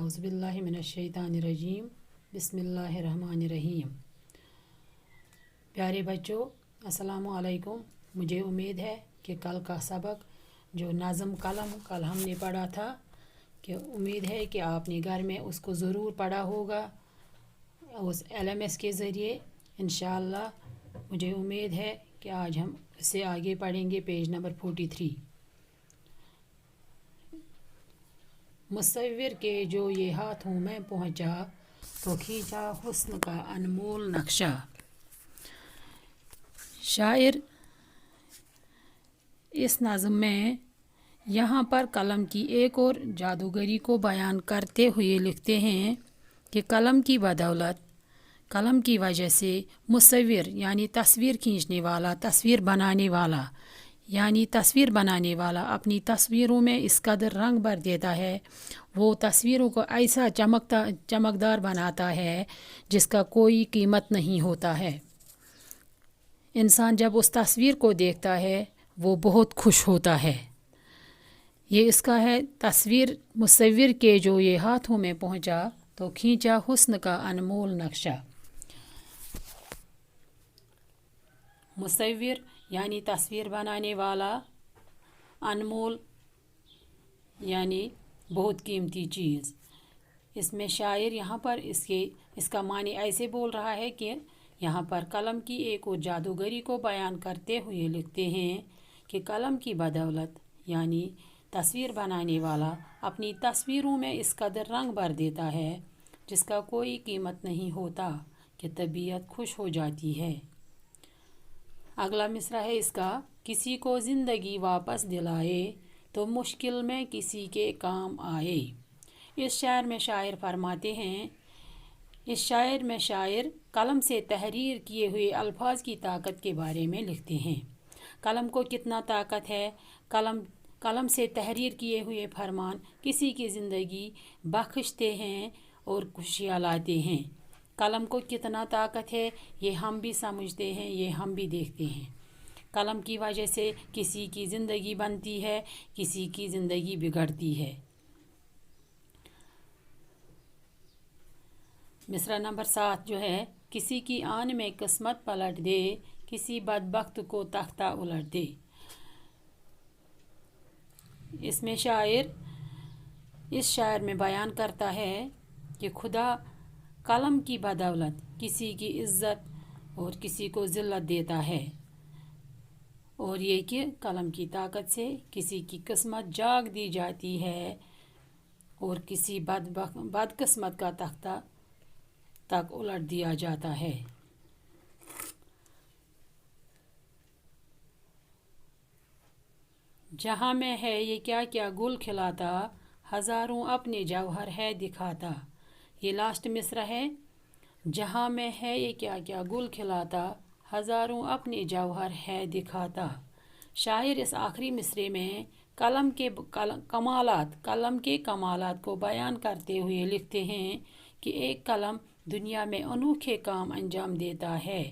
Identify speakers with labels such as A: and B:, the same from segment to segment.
A: औज़ुबिल्लाहि मिनश्शैतानिर्रजीम बिस्मिल्लाहिर्रहमानिर्रहीम। प्यारे बच्चों, अस्सलामु अलैकुम। मुझे उम्मीद है कि कल का सबक जो नाज़म कलम कल हमने पढ़ा था, कि उम्मीद है कि आपने घर में उसको ज़रूर पढ़ा होगा उस LMS के ज़रिए। इंशाअल्लाह मुझे उम्मीद है कि आज हम इससे आगे पढ़ेंगे। Page number 43। मुसव्विर के जो ये हाथों में पहुँचा, तो खींचा हुस्न का अनमोल नक्शा। शायर इस नज़्म में यहाँ पर कलम की एक और जादूगरी को बयान करते हुए लिखते हैं कि कलम की बदौलत, कलम की वजह से मुसव्विर यानी तस्वीर खींचने वाला, तस्वीर बनाने वाला यानी तस्वीर बनाने वाला अपनी तस्वीरों में इस कदर रंग भर देता है, वो तस्वीरों को ऐसा चमकदार बनाता है जिसका कोई कीमत नहीं होता है। इंसान जब उस तस्वीर को देखता है वो बहुत खुश होता है। ये इसका है तस्वीर मुसव्विर के जो ये हाथों में पहुँचा, तो खींचा हुस्न का अनमोल नक्शा। मुसव्विर यानी तस्वीर बनाने वाला, अनमोल यानी बहुत कीमती चीज़। इसमें शायर यहाँ पर इसका मानी ऐसे बोल रहा है कि यहाँ पर कलम की एक और जादूगरी को बयान करते हुए लिखते हैं कि कलम की बदौलत यानी तस्वीर बनाने वाला अपनी तस्वीरों में इस कदर रंग भर देता है जिसका कोई कीमत नहीं होता कि तबीयत खुश हो जाती है। अगला मिसरा है इसका, किसी को ज़िंदगी वापस दिलाए तो मुश्किल में किसी के काम आए। इस शायर में शायर फरमाते हैं, इस शायर में शायर कलम से तहरीर किए हुए अल्फाज की ताकत के बारे में लिखते हैं। कलम को कितना ताकत है। कलम से तहरीर किए हुए फरमान किसी की ज़िंदगी बख्शते हैं और खुशियाँ लाते हैं। कलम को कितना ताकत है ये हम भी समझते हैं, ये हम भी देखते हैं। कलम की वजह से किसी की ज़िंदगी बनती है, किसी की ज़िंदगी बिगड़ती है। मिसरा नंबर 7 जो है, किसी की आन में किस्मत पलट दे, किसी बदबख्त को तख्ता उलट दे। इसमें शायर इस शायर में बयान करता है कि खुदा कलम की बदौलत किसी की इज़्ज़त और किसी को ज़िल्लत देता है, और ये कि कलम की ताकत से किसी की किस्मत जाग दी जाती है और किसी बदकिस्मत का तख्ता तक उलट दिया जाता है। जहाँ में है ये क्या क्या गुल खिलाता, हज़ारों अपने जौहर है दिखाता। ये लास्ट मिसरा है, जहाँ में है ये क्या क्या गुल खिलाता, हज़ारों अपने जौहर है दिखाता। शायर इस आखिरी मिसरे में कलम के कमालात को बयान करते हुए लिखते हैं कि एक कलम दुनिया में अनोखे काम अंजाम देता है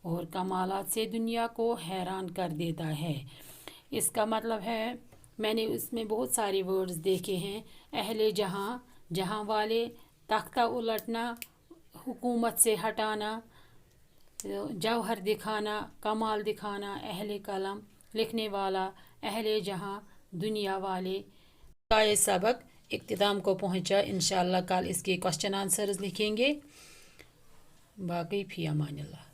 A: और कमालात से दुनिया को हैरान कर देता है। इसका मतलब है, मैंने उसमें बहुत सारे वर्ड्स देखे हैं। अहले जहाँ, जहाँ वाले, तख्ता उलटना, हुकूमत से हटाना, जौहर दिखाना, कमाल दिखाना, अहले कलम, लिखने वाला, अहले जहाँ, दुनिया वाले। का ये सबक इख्तिताम को पहुँचा। इंशाअल्लाह कल इसके क्वेश्चन आंसर्स लिखेंगे। बाकी फ़ी अमानिल्लाह।